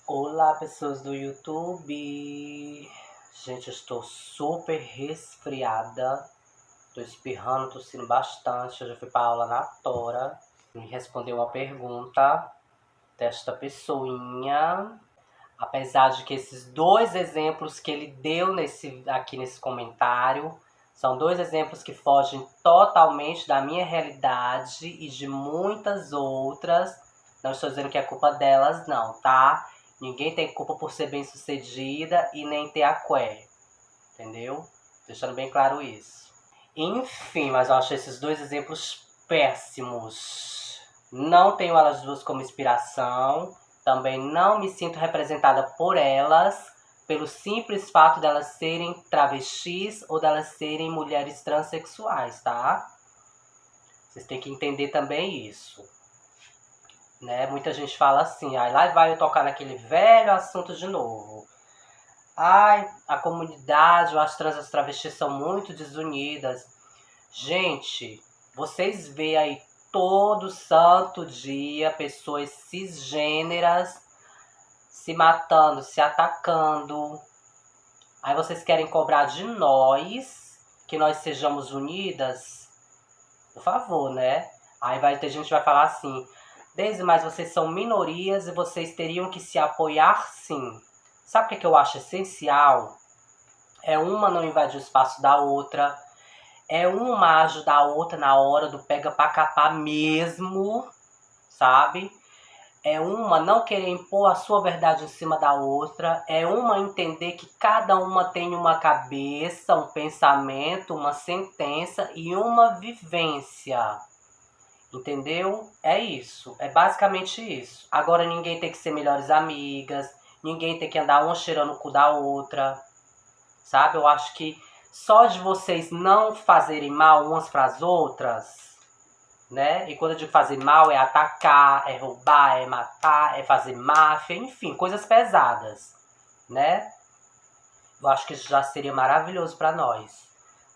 Olá, pessoas do YouTube. Gente, eu estou super resfriada. Tô espirrando, tossindo bastante. Eu já fui pra aula na tora. Me respondeu uma pergunta desta pessoinha. Apesar de que esses dois exemplos que ele deu aqui nesse comentário são dois exemplos que fogem totalmente da minha realidade e de muitas outras. Não estou dizendo que é culpa delas, não, tá? Ninguém tem culpa por ser bem-sucedida e nem ter aqué, entendeu? Deixando bem claro isso. Enfim, mas eu acho esses dois exemplos péssimos. Não tenho elas duas como inspiração. Também não me sinto representada por elas, pelo simples fato delas serem travestis ou delas serem mulheres transexuais, tá? Vocês têm que entender também isso. Né? Muita gente fala assim, aí lá vai eu tocar naquele velho assunto de novo. Ai, a comunidade, as trans, as travestis são muito desunidas. Gente, vocês veem aí todo santo dia pessoas cisgêneras se matando, se atacando. Aí vocês querem cobrar de nós que nós sejamos unidas? Por favor, né? Aí vai ter gente que vai falar assim, Deise, mas vocês são minorias e vocês teriam que se apoiar sim. Sabe o que eu acho essencial? É uma não invadir o espaço da outra. É uma ajudar a outra na hora do pega pra capar mesmo, sabe? É uma não querer impor a sua verdade em cima da outra. É uma entender que cada uma tem uma cabeça, um pensamento, uma sentença e uma vivência. Entendeu? É isso. É basicamente isso. Agora ninguém tem que ser melhores amigas. Ninguém tem que andar uma cheirando o cu da outra. Sabe? Eu acho que só de vocês não fazerem mal umas para as outras, né? E quando eu digo fazer mal, é atacar, é roubar, é matar, é fazer máfia, enfim, coisas pesadas, né? Eu acho que isso já seria maravilhoso para nós,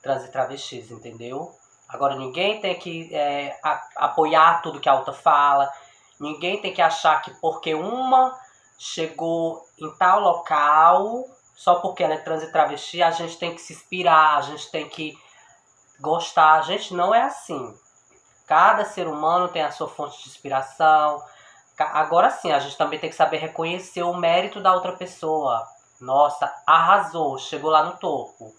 trans e travestis, entendeu? Agora, ninguém tem que apoiar tudo que a outra fala, ninguém tem que achar que porque uma chegou em tal local, só porque ela é trans e travesti, a gente tem que se inspirar, a gente tem que gostar. A gente não é assim. Cada ser humano tem a sua fonte de inspiração. Agora sim, a gente também tem que saber reconhecer o mérito da outra pessoa. Nossa, arrasou, chegou lá no topo.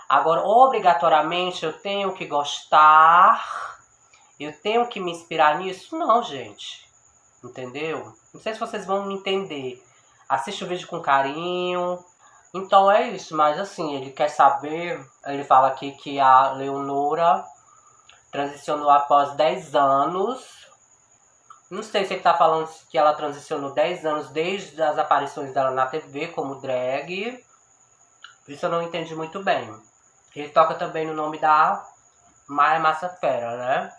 Agora, obrigatoriamente, eu tenho que gostar, eu tenho que me inspirar nisso? Não, gente. Entendeu? Não sei se vocês vão me entender. Assiste o vídeo com carinho. Então é isso, mas assim, ele quer saber, ele fala aqui que a Leonora transicionou após 10 anos. Não sei se ele tá falando que ela transicionou 10 anos desde as aparições dela na TV como drag. Isso eu não entendi muito bem. Ele toca também no nome da Maia Massa Fera, né?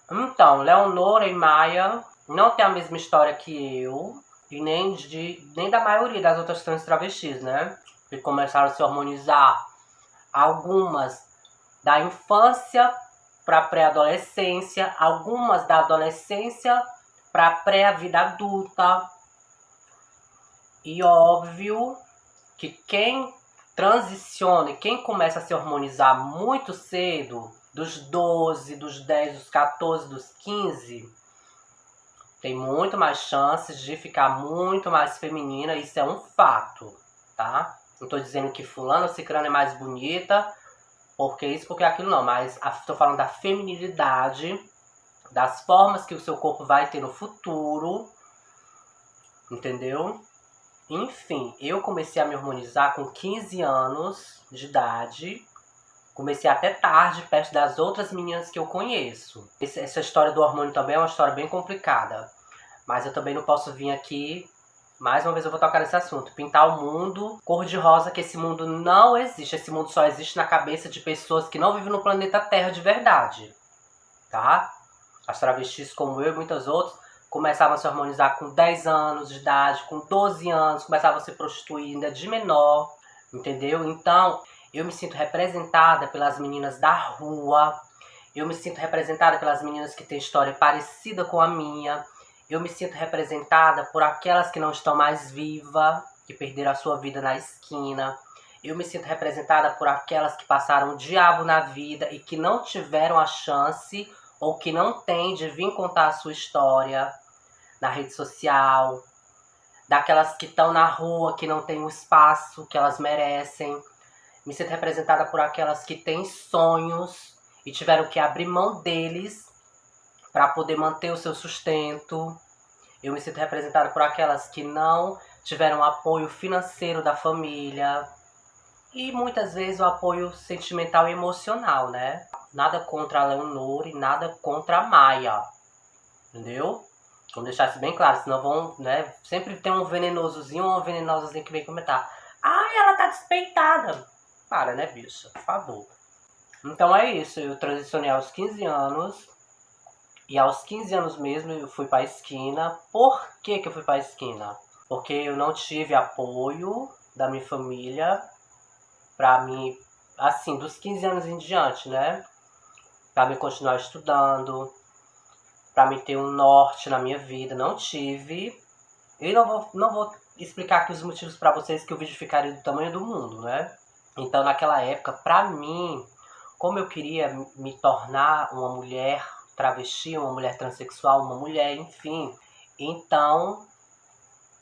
Então, Leonora e Maia não tem a mesma história que eu. E nem da maioria das outras trans travestis, né? Que começaram a se harmonizar. Algumas da infância para pré-adolescência, algumas da adolescência para pré-vida adulta. E óbvio que quem transiciona e quem começa a se harmonizar muito cedo, dos 12, dos 10, dos 14, dos 15, tem muito mais chances de ficar muito mais feminina. Isso é um fato, tá? Não tô dizendo que fulano ou ciclano é mais bonita, porque isso, porque aquilo não. Mas tô falando da feminilidade, das formas que o seu corpo vai ter no futuro, entendeu? Enfim, eu comecei a me harmonizar com 15 anos de idade. Comecei até tarde, perto das outras meninas que eu conheço. Essa história do hormônio também é uma história bem complicada. Mas eu também não posso vir aqui, mais uma vez eu vou tocar nesse assunto, pintar o mundo cor-de-rosa, que esse mundo não existe. Esse mundo só existe na cabeça de pessoas que não vivem no planeta Terra de verdade. Tá? As travestis como eu e muitas outras começavam a se harmonizar com 10 anos de idade, com 12 anos, começavam a se prostituir ainda de menor, entendeu? Então, eu me sinto representada pelas meninas da rua, eu me sinto representada pelas meninas que têm história parecida com a minha, Eu me sinto representada por aquelas que não estão mais vivas, que perderam a sua vida na esquina. Eu me sinto representada por aquelas que passaram o diabo na vida e que não tiveram a chance ou que não têm de vir contar a sua história na rede social. Daquelas que estão na rua, que não têm o espaço que elas merecem. Me sinto representada por aquelas que têm sonhos e tiveram que abrir mão deles para poder manter o seu sustento. Eu me sinto representada por aquelas que não tiveram apoio financeiro da família e muitas vezes o apoio sentimental e emocional, né? Nada contra a Leonor e nada contra a Maia, entendeu? Vamos deixar isso bem claro, senão vão, né? Sempre tem um venenosozinho ou uma venenosazinha que vem comentar. Ai, ela tá despeitada. Para, né, bicha? Por favor. Então é isso, eu transicionei aos 15 anos. E aos 15 anos mesmo eu fui pra esquina. Por que eu fui pra esquina? Porque eu não tive apoio da minha família pra mim, assim, dos 15 anos em diante, né? Pra mim continuar estudando, pra mim ter um norte na minha vida. Não tive. E não vou explicar aqui os motivos pra vocês, que o vídeo ficaria do tamanho do mundo, né? Então naquela época, pra mim, como eu queria me tornar uma mulher travesti, uma mulher transexual, uma mulher, enfim. Então,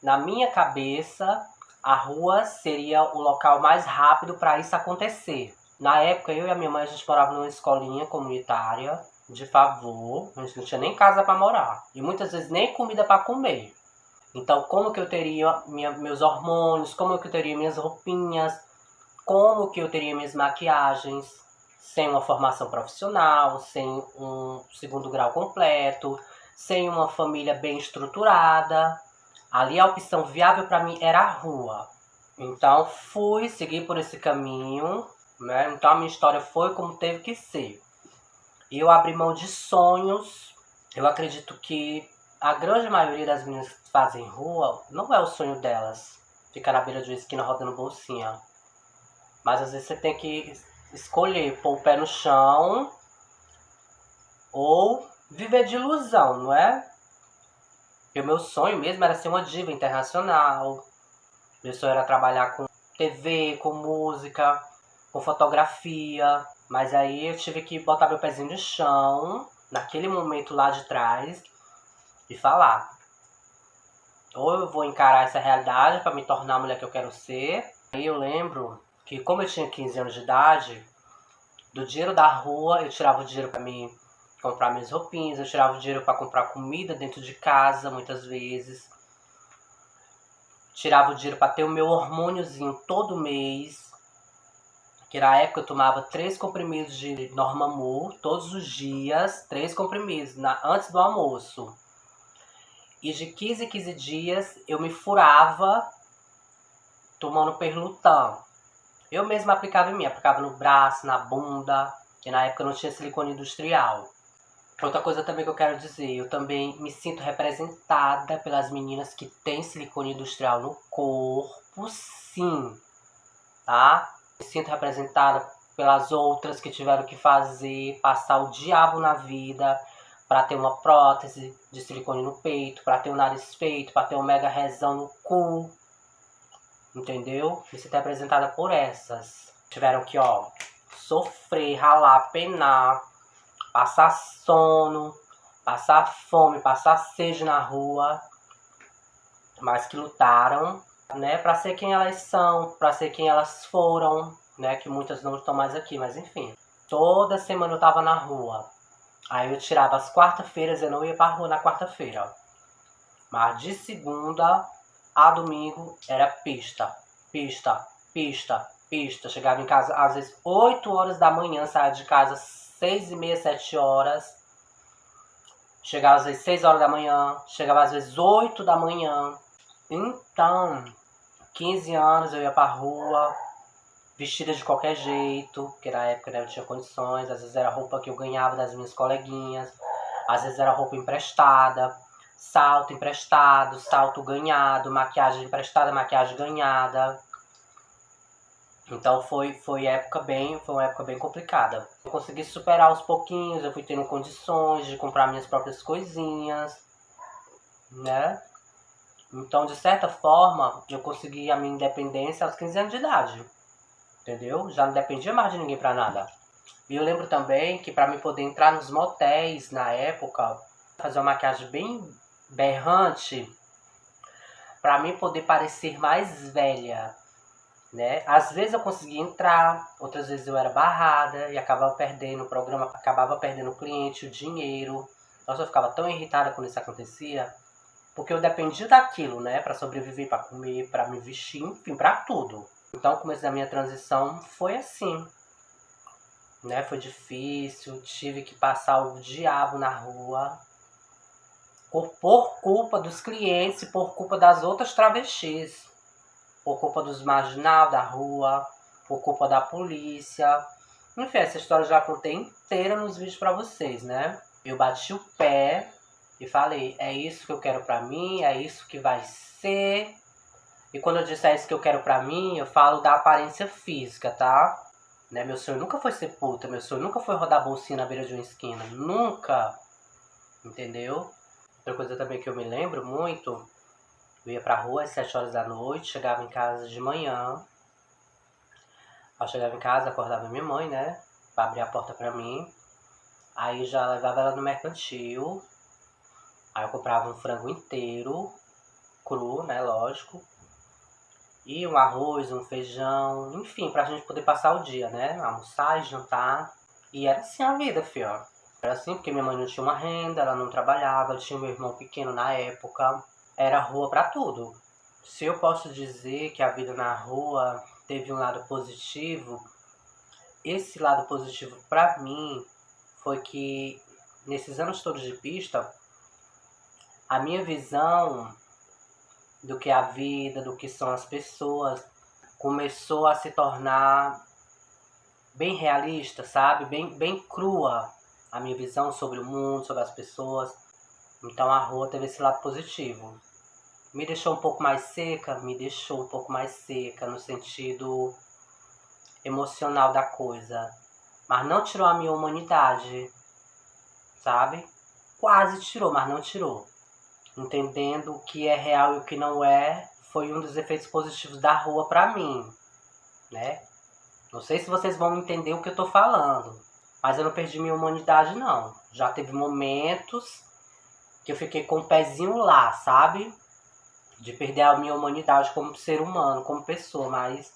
na minha cabeça, a rua seria o local mais rápido para isso acontecer. Na época, eu e a minha mãe, a gente morava numa escolinha comunitária, de favor. A gente não tinha nem casa para morar. E muitas vezes nem comida para comer. Então, como que eu teria meus hormônios, como que eu teria minhas roupinhas, como que eu teria minhas maquiagens, sem uma formação profissional, sem um segundo grau completo, sem uma família bem estruturada. Ali a opção viável para mim era a rua. Então fui seguir por esse caminho, né? Então a minha história foi como teve que ser. Eu abri mão de sonhos. Eu acredito que a grande maioria das meninas que fazem rua não é o sonho delas ficar na beira de uma esquina rodando bolsinha. Mas às vezes você tem que escolher pôr o pé no chão ou viver de ilusão, não é? Porque o meu sonho mesmo era ser uma diva internacional. Meu sonho era trabalhar com TV, com música, com fotografia. Mas aí eu tive que botar meu pezinho no chão, naquele momento lá de trás, e falar. Ou eu vou encarar essa realidade para me tornar a mulher que eu quero ser. Aí eu lembro que, como eu tinha 15 anos de idade, do dinheiro da rua eu tirava o dinheiro para mim comprar minhas roupinhas, eu tirava o dinheiro para comprar comida dentro de casa, muitas vezes. Tirava o dinheiro para ter o meu hormôniozinho todo mês. Que na época eu tomava 3 comprimidos de Normamur todos os dias, 3 comprimidos antes do almoço. E de 15 em 15 dias eu me furava tomando Perlutan. Eu mesma aplicava em mim, aplicava no braço, na bunda, que na época não tinha silicone industrial. Outra coisa também que eu quero dizer, eu também me sinto representada pelas meninas que têm silicone industrial no corpo, sim, tá? Me sinto representada pelas outras que tiveram que passar o diabo na vida para ter uma prótese de silicone no peito, para ter o nariz feito, para ter um mega rezão no cu, entendeu? Me sinto representada por essas. Tiveram que, sofrer, ralar, penar, passar sono, passar fome, passar sede na rua, mas que lutaram, né, para ser quem elas são, para ser quem elas foram, né, que muitas não estão mais aqui, mas enfim. Toda semana eu tava na rua. Aí eu tirava as quarta-feiras, eu não ia pra rua na quarta-feira. Mas de segunda a domingo era pista, pista, pista, pista. Chegava em casa às vezes 8 horas da manhã, saía de casa 6h30, 7 horas. Chegava às vezes 6 horas da manhã, chegava às vezes 8 da manhã. Então, 15 anos eu ia pra rua, vestida de qualquer jeito, porque na época eu não tinha condições. Às vezes era roupa que eu ganhava das minhas coleguinhas, às vezes era roupa emprestada, salto emprestado, salto ganhado, maquiagem emprestada, maquiagem ganhada. Então foi uma época bem complicada. Eu consegui superar aos pouquinhos, eu fui tendo condições de comprar minhas próprias coisinhas. né? Então, de certa forma, eu consegui a minha independência aos 15 anos de idade, entendeu? Já não dependia mais de ninguém pra nada. E eu lembro também que para mim poder entrar nos motéis na época, fazer uma maquiagem bem berrante, para mim poder parecer mais velha, né? Às vezes eu conseguia entrar, outras vezes eu era barrada e acabava perdendo o programa, acabava perdendo o cliente, o dinheiro. Nossa, eu ficava tão irritada quando isso acontecia, porque eu dependia daquilo, né, para sobreviver, para comer, para me vestir, enfim, para tudo. Então, o começo da minha transição foi assim, né? Foi difícil, tive que passar o diabo na rua por culpa dos clientes e por culpa das outras travestis, por culpa dos marginal da rua, por culpa da polícia. Enfim, essa história eu já contei inteira nos vídeos pra vocês, né? Eu bati o pé e falei, é isso que eu quero pra mim, é isso que vai ser. E quando eu disser isso que eu quero pra mim, eu falo da aparência física, tá? Né? Meu sonho nunca foi ser puta, meu sonho nunca foi rodar bolsinha na beira de uma esquina, nunca, entendeu? Outra coisa também que eu me lembro muito, eu ia pra rua às 7 horas da noite, chegava em casa de manhã, eu chegava em casa, acordava minha mãe, né, pra abrir a porta pra mim, aí já levava ela no mercantil, aí eu comprava um frango inteiro, cru, né, lógico, e um arroz, um feijão, enfim, pra gente poder passar o dia, né, almoçar e jantar, e era assim a vida, fio. Era assim porque minha mãe não tinha uma renda, ela não trabalhava, eu tinha meu irmão pequeno na época, era rua pra tudo. Se eu posso dizer que a vida na rua teve um lado positivo, esse lado positivo pra mim foi que nesses anos todos de pista, a minha visão do que é a vida, do que são as pessoas, começou a se tornar bem realista, sabe? Bem crua a minha visão sobre o mundo, sobre as pessoas. Então a rua teve esse lado positivo. Me deixou um pouco mais seca? Me deixou um pouco mais seca no sentido emocional da coisa. Mas não tirou a minha humanidade, sabe? Quase tirou, mas não tirou. Entendendo o que é real e o que não é, foi um dos efeitos positivos da rua pra mim, né? Não sei se vocês vão entender o que eu tô falando, mas eu não perdi minha humanidade, não. Já teve momentos que eu fiquei com o pezinho lá, sabe? De perder a minha humanidade como ser humano, como pessoa, mas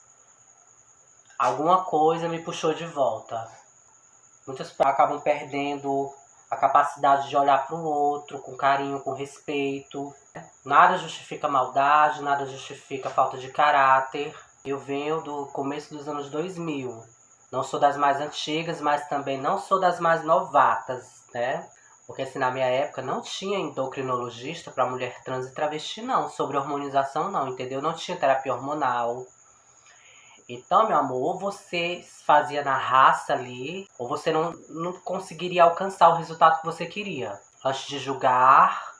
alguma coisa me puxou de volta. Muitas pessoas acabam perdendo a capacidade de olhar para o outro com carinho, com respeito. Nada justifica maldade, nada justifica falta de caráter. Eu venho do começo dos anos 2000. Não sou das mais antigas, mas também não sou das mais novatas, né? Porque assim, na minha época não tinha endocrinologista para mulher trans e travesti, não. Sobre hormonização, não, entendeu? Não tinha terapia hormonal. Então, meu amor, ou você fazia na raça ali, ou você não conseguiria alcançar o resultado que você queria. Antes de julgar,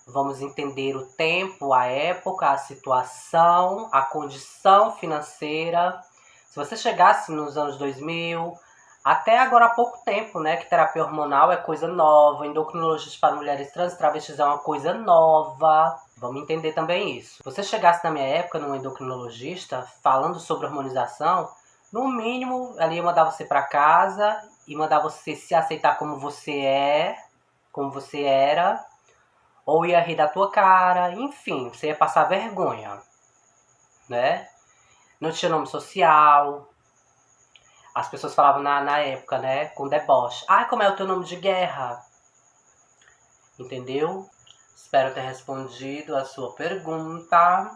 vamos entender o tempo, a época, a situação, a condição financeira. Se você chegasse nos anos 2000, até agora há pouco tempo, né, que terapia hormonal é coisa nova, endocrinologista para mulheres trans e travestis é uma coisa nova. Vamos entender também isso. Se você chegasse na minha época num endocrinologista falando sobre hormonização, no mínimo ela ia mandar você para casa e mandar você se aceitar como você é, como você era, ou ia rir da tua cara, enfim, você ia passar vergonha, né? Não tinha nome social. As pessoas falavam na época, né, com deboche. Ah, como é o teu nome de guerra? Entendeu? Espero ter respondido a sua pergunta.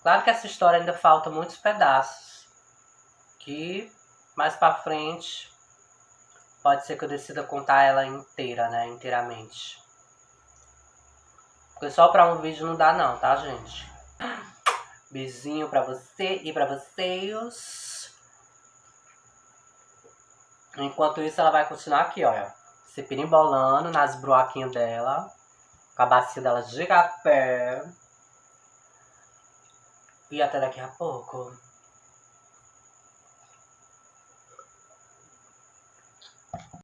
Claro que essa história ainda falta muitos pedaços. Que mais pra frente pode ser que eu decida contar ela inteira, né, inteiramente. Porque só pra um vídeo não dá não, tá, gente? Beijinho pra você e pra vocês. Enquanto isso, ela vai continuar aqui, olha. Se pirimbolando nas broaquinhas dela. Com a bacia dela de café. E até daqui a pouco.